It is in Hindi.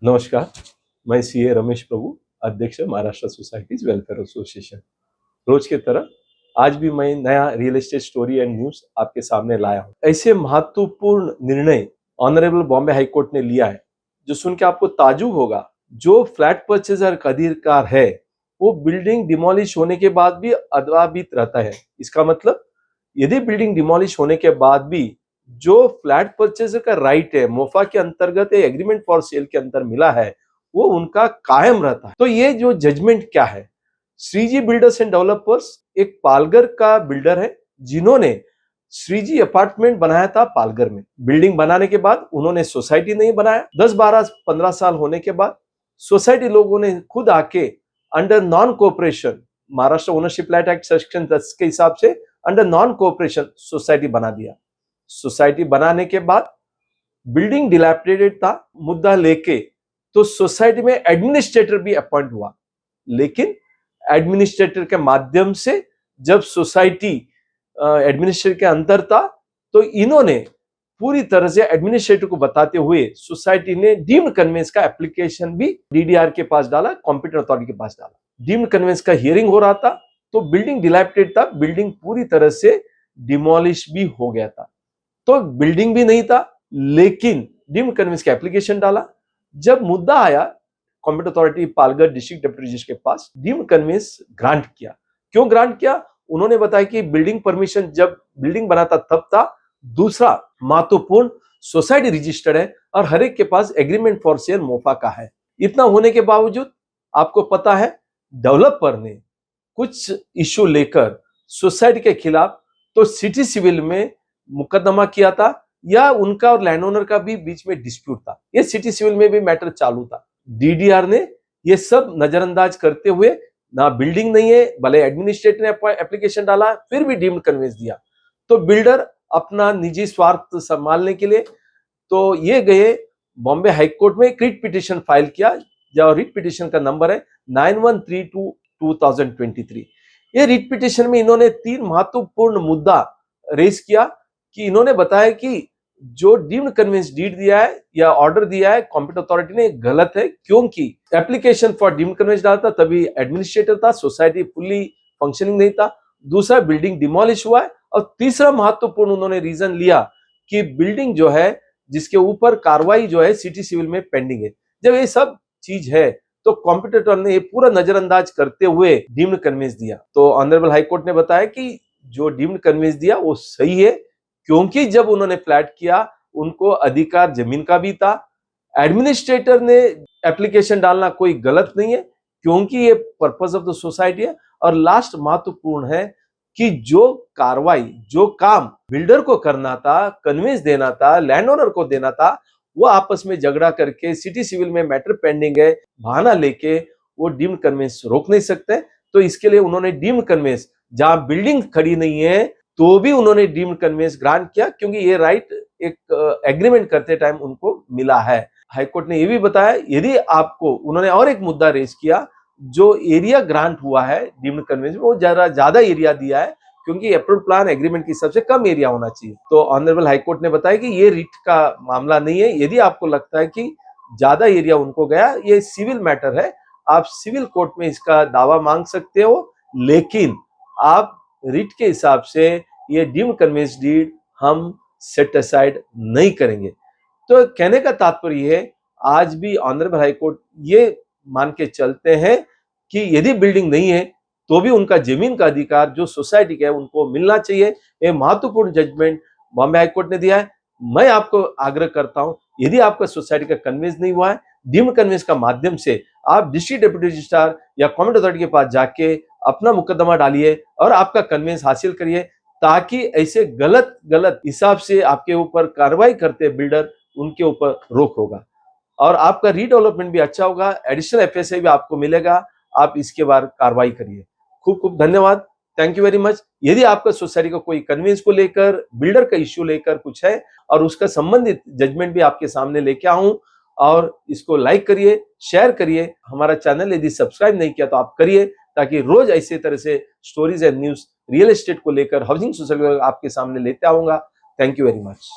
नमस्कार, मैं सीए रमेश प्रभु, अध्यक्ष महाराष्ट्र सोसाइटीज वेलफेयर एसोसिएशन। रोज की तरह आज भी मैं नया real estate story and news आपके सामने लाया हूँ। ऐसे महत्वपूर्ण निर्णय ऑनरेबल बॉम्बे हाई कोर्ट ने लिया है जो सुन के आपको ताजुब होगा। जो फ्लैट परचेजर का अधिकार है वो बिल्डिंग डिमोलिश होने के बाद भी अद्वाबित रहता है। इसका मतलब यदि बिल्डिंग डिमोलिश होने के बाद भी जो फ्लैट परचेजर का राइट है, मोफा के अंतर्गत एग्रीमेंट फॉर सेल के अंदर मिला है, वो उनका कायम रहता है। तो ये जो जजमेंट क्या है, श्रीजी बिल्डर्स एंड डेवलपर्स एक पालघर का बिल्डर है जिन्होंने श्रीजी अपार्टमेंट बनाया था पालघर में। बिल्डिंग बनाने के बाद उन्होंने सोसाइटी नहीं बनाया। 10, 12, 15 साल होने के बाद सोसाइटी लोगों ने खुद आके under non cooperation, Maharashtra ownership right act section 10 के हिसाब से अंडर नॉन कोऑपरेशन सोसाइटी बना दिया। सोसाइटी बनाने के बाद बिल्डिंग डिलैपिडेटेड था, मुद्दा लेके तो सोसाइटी में एडमिनिस्ट्रेटर भी अपॉइंट हुआ। लेकिन एडमिनिस्ट्रेटर के माध्यम से जब सोसाइटी एडमिनिस्ट्रेटर के अंदर था तो इन्होंने पूरी तरह से एडमिनिस्ट्रेटर को बताते हुए सोसाइटी ने डीम्ड कन्वेंस का एप्लीकेशन भी डीडीआर के पास डाला, कॉम्पिटेंट अथॉरिटी के पास डाला। डीम्ड कन्वेंस का हियरिंग हो रहा था तो बिल्डिंग डिलैपिडेटेड था, बिल्डिंग पूरी तरह से डिमोलिश भी हो गया था। तो बिल्डिंग भी नहीं था लेकिन डीम्ड कन्वेंस का एप्लीकेशन डाला। जब मुद्दा आया competent authority Palghar district deputy registrar के पास, डीम्ड कन्वेंस ग्रांट किया। क्यों ग्रांट किया? उन्होंने बताया कि बिल्डिंग परमिशन जब बिल्डिंग बना था तब था। दूसरा महत्वपूर्ण, सोसाइटी रजिस्टर्ड है और हर एक के पास एग्रीमेंट फॉर सेल मोफा का है। इतना होने के बावजूद आपको पता है डेवलपर ने कुछ इश्यू लेकर सोसाइटी के खिलाफ तो सिटी सिविल में मुकदमा किया था, या उनका और लैंड ओनर का भी बीच में डिस्प्यूट था। ये सिटी सिविल में भी मैटर चालू था। डीडीआर ने ये सब नजरअंदाज करते हुए, ना बिल्डिंग नहीं है, भले एडमिनिस्ट्रेटर ने एप्लीकेशन डाला फिर भी डीम्ड कन्वेंस दिया। तो बिल्डर अपना निजी स्वार्थ संभालने के लिए तो ये गए बॉम्बे हाई कोर्ट में एक रिट पिटिशन फाइल किया, जो रिट पिटिशन का नंबर है 9132/2023। ये रिट पिटिशन में इन्होंने 3 महत्वपूर्ण मुद्दा रेज किया कि इन्होंने बताया कि जो डीम्ड कन्वेंस डीड दिया है या ऑर्डर दिया है कॉम्पिटेंट अथॉरिटी ने गलत है, क्योंकि एप्लीकेशन फॉर डीम्ड कन्वेंस डाला था तभी एडमिनिस्ट्रेटर था, सोसाइटी फुल्ली फंक्शनिंग नहीं था। दूसरा, बिल्डिंग डिमोलिश हुआ है। और तीसरा महत्वपूर्ण उन्होंने रीजन लिया कि बिल्डिंग जो है जिसके ऊपर कार्रवाई जो है सिटी सिविल में पेंडिंग है। जब ये सब चीज है तो कॉम्पिटिटर ने ये पूरा नजरअंदाज करते हुए डीम्ड कन्वेंस दिया। तो ऑनरेबल हाई कोर्ट ने बताया कि जो डीम्ड कन्वेंस दिया वो सही है, क्योंकि जब उन्होंने फ्लैट किया उनको अधिकार जमीन का भी था। एडमिनिस्ट्रेटर ने एप्लीकेशन डालना कोई गलत नहीं है, क्योंकि ये पर्पस ऑफ द सोसाइटी है। और लास्ट महत्वपूर्ण है कि जो कार्रवाई, जो काम बिल्डर को करना था, कन्वेंस देना था, लैंड ओनर को देना था, वो आपस में झगड़ा करके सिटी सिविल में मैटर पेंडिंग है बहाना लेके वो डीम्ड कन्वेंस रोक नहीं सकते। तो इसके लिए उन्होंने डीम्ड कन्वेंस, जहां बिल्डिंग खड़ी नहीं है तो भी उन्होंने डीम्ड कन्वेंस ग्रांट किया, क्योंकि ये राइट एक एग्रीमेंट करते टाइम उनको मिला है। हाईकोर्ट ने ये भी बताया यदि आपको, उन्होंने और एक मुद्दा रेज किया, जो एरिया ग्रांट हुआ है डीम्ड कन्वेंस में वो ज्यादा एरिया दिया है, क्योंकि अप्रूव्ड प्लान एग्रीमेंट की सबसे कम एरिया होना चाहिए। तो ऑनरेबल हाईकोर्ट ने बताया कि ये रिट का मामला नहीं है। यदि आपको लगता है कि ज्यादा एरिया उनको गया, ये सिविल मैटर है, आप सिविल कोर्ट में इसका दावा मांग सकते हो, लेकिन आप रिट के हिसाब से ये डीम्ड कन्वेंस डीड हम सेट असाइड नहीं करेंगे। तो कहने का तात्पर्य है, आज भी ऑनरेबल हाई कोर्ट ये मान के चलते हैं कि यदि बिल्डिंग नहीं है तो भी उनका जमीन का अधिकार जो सोसाइटी का है उनको मिलना चाहिए। ये महत्वपूर्ण जजमेंट बॉम्बे हाई कोर्ट ने दिया है। मैं आपको आग्रह करता हूं, यदि आपका सोसाइटी का कन्वेंस नहीं हुआ है, डीम्ड कन्वेंस का माध्यम से आप डिस्ट्रिक्ट डिप्टी रजिस्ट्रार या कॉम्पिटेंट अथॉरिटी के पास जाके अपना मुकदमा डालिए और आपका कन्वेंस हासिल करिए, ताकि ऐसे गलत हिसाब से आपके ऊपर कार्रवाई करते बिल्डर, उनके ऊपर रोक होगा और आपका रीडेवलपमेंट भी अच्छा होगा, एडिशनल एफएसआई भी आपको मिलेगा। आप इसके बाद कार्रवाई करिए। खूब खूब धन्यवाद, थैंक यू वेरी मच। यदि आपका सोसाइटी का कोई कन्वेंस को लेकर, बिल्डर का इश्यू लेकर कुछ है और उसका संबंधित जजमेंट भी आपके सामने लेके आऊं, और इसको लाइक करिए, शेयर करिए। हमारा चैनल यदि सब्सक्राइब नहीं किया तो आप करिए, ताकि रोज ऐसे तरह से stories and news real estate को लेकर, हाउसिंग सोसाइटी को आपके सामने लेते आऊंगा। Thank you very much.